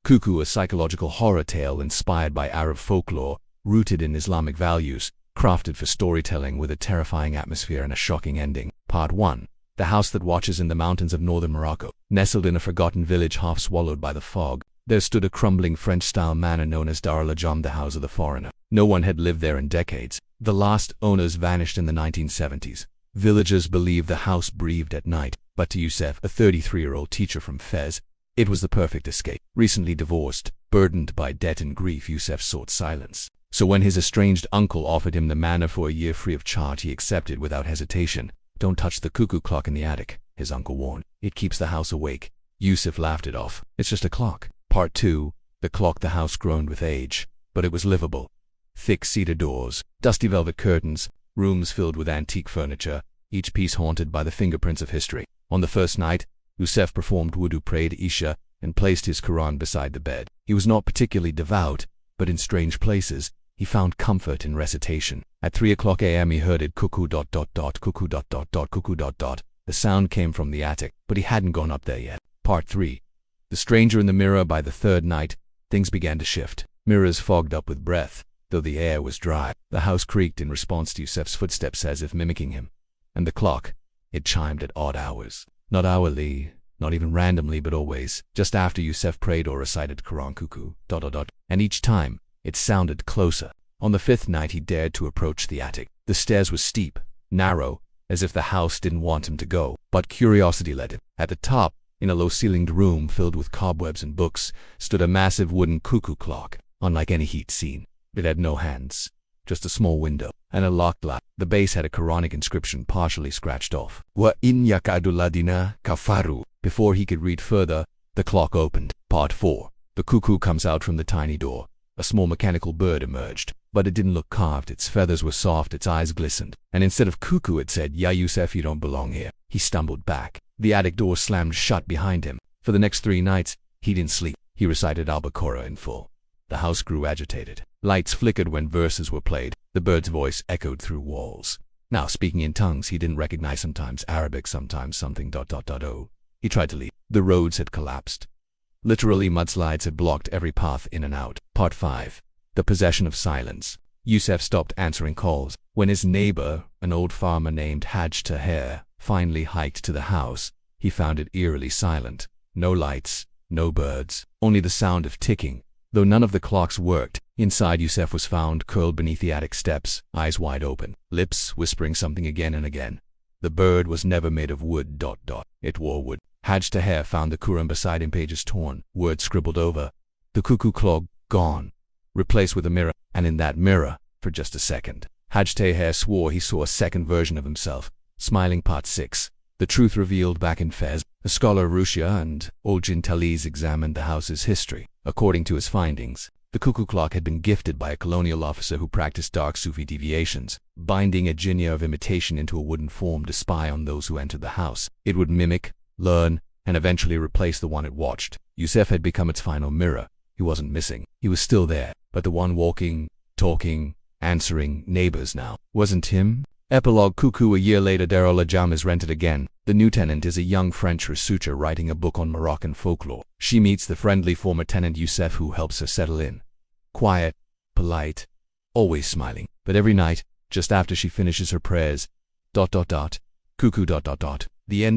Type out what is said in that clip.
Cuckoo, a psychological horror tale inspired by Arab folklore, rooted in Islamic values, crafted for storytelling with a terrifying atmosphere and a shocking ending. Part 1. The house that watches in the mountains of northern Morocco. Nestled in a forgotten village half swallowed by the fog, there stood a crumbling French-style manor known as Dar al-Ajam, the house of the foreigner. No one had lived there in decades. The last owners vanished in the 1970s. Villagers believed the house breathed at night, but to Youssef, a 33-year-old teacher from Fez, it was the perfect escape. Recently divorced, burdened by debt and grief, Youssef sought silence. So when his estranged uncle offered him the manor for a year free of charge, he accepted without hesitation. "Don't touch the cuckoo clock in the attic," his uncle warned. "It keeps the house awake." Youssef laughed it off. "It's just a clock." Part 2. The clock. The house groaned with age, but it was livable. Thick cedar doors, dusty velvet curtains, rooms filled with antique furniture, each piece haunted by the fingerprints of history. On the first night, Youssef performed wudu, prayed Isha, and placed his Quran beside the bed. He was not particularly devout, but in strange places, he found comfort in recitation. At 3 a.m. he heard it cuckoo ... cuckoo ... cuckoo ... The sound came from the attic, but he hadn't gone up there yet. Part 3. The stranger in the mirror. By the third night, things began to shift. Mirrors fogged up with breath, though the air was dry. The house creaked in response to Youssef's footsteps, as if mimicking him. And the clock, it chimed at odd hours. Not hourly, not even randomly, but always, just after Youssef prayed or recited Quran. Cuckoo ... And each time, it sounded closer. On the fifth night he dared to approach the attic. The stairs were steep, narrow, as if the house didn't want him to go, but curiosity led him. At the top, in a low-ceilinged room filled with cobwebs and books, stood a massive wooden cuckoo clock, unlike any he'd seen. It had no hands, just a small window, and a locked latch. The base had a Quranic inscription partially scratched off. "Wa in yakadu ladina kafaru." Before he could read further, the clock opened. Part 4. The cuckoo comes out from the tiny door. A small mechanical bird emerged, but it didn't look carved. Its feathers were soft, its eyes glistened, and instead of cuckoo it said, "Ya Youssef, you don't belong here." He stumbled back. The attic door slammed shut behind him. For the next 3 nights, he didn't sleep. He recited Al-Baqarah in full. The house grew agitated. Lights flickered when verses were played. The bird's voice echoed through walls. Now speaking in tongues he didn't recognize, sometimes Arabic, sometimes something ... He tried to leave. The roads had collapsed. Literally, mudslides had blocked every path in and out. Part 5. The possession of silence. Youssef stopped answering calls. When his neighbor, an old farmer named Haj Taher, finally hiked to the house, he found it eerily silent. No lights, no birds, only the sound of ticking. Though none of the clocks worked, inside Youssef was found curled beneath the attic steps, eyes wide open, lips whispering something again and again. The bird was never made of wood ... It wore wood. Haj Taher found the Quran beside him, pages torn, words scribbled over. The cuckoo clock gone, replaced with a mirror, and in that mirror, for just a second, Haj Taher swore he saw a second version of himself, smiling. Part 6. The truth revealed. Back in Fez, a scholar, Rushia and Olgin Taliz, examined the house's history. According to his findings, the cuckoo clock had been gifted by a colonial officer who practiced dark Sufi deviations, binding a jinnia of imitation into a wooden form to spy on those who entered the house. It would mimic, learn, and eventually replace the one it watched. Youssef had become its final mirror. He wasn't missing. He was still there, but the one walking, talking, answering neighbors now wasn't him. Epilogue. Cuckoo. A year later, Dar al-Ajam is rented again. The new tenant is a young French researcher writing a book on Moroccan folklore. She meets the friendly former tenant Youssef, who helps her settle in. Quiet, polite, always smiling. But every night, just after she finishes her prayers, ... Cuckoo ... The end.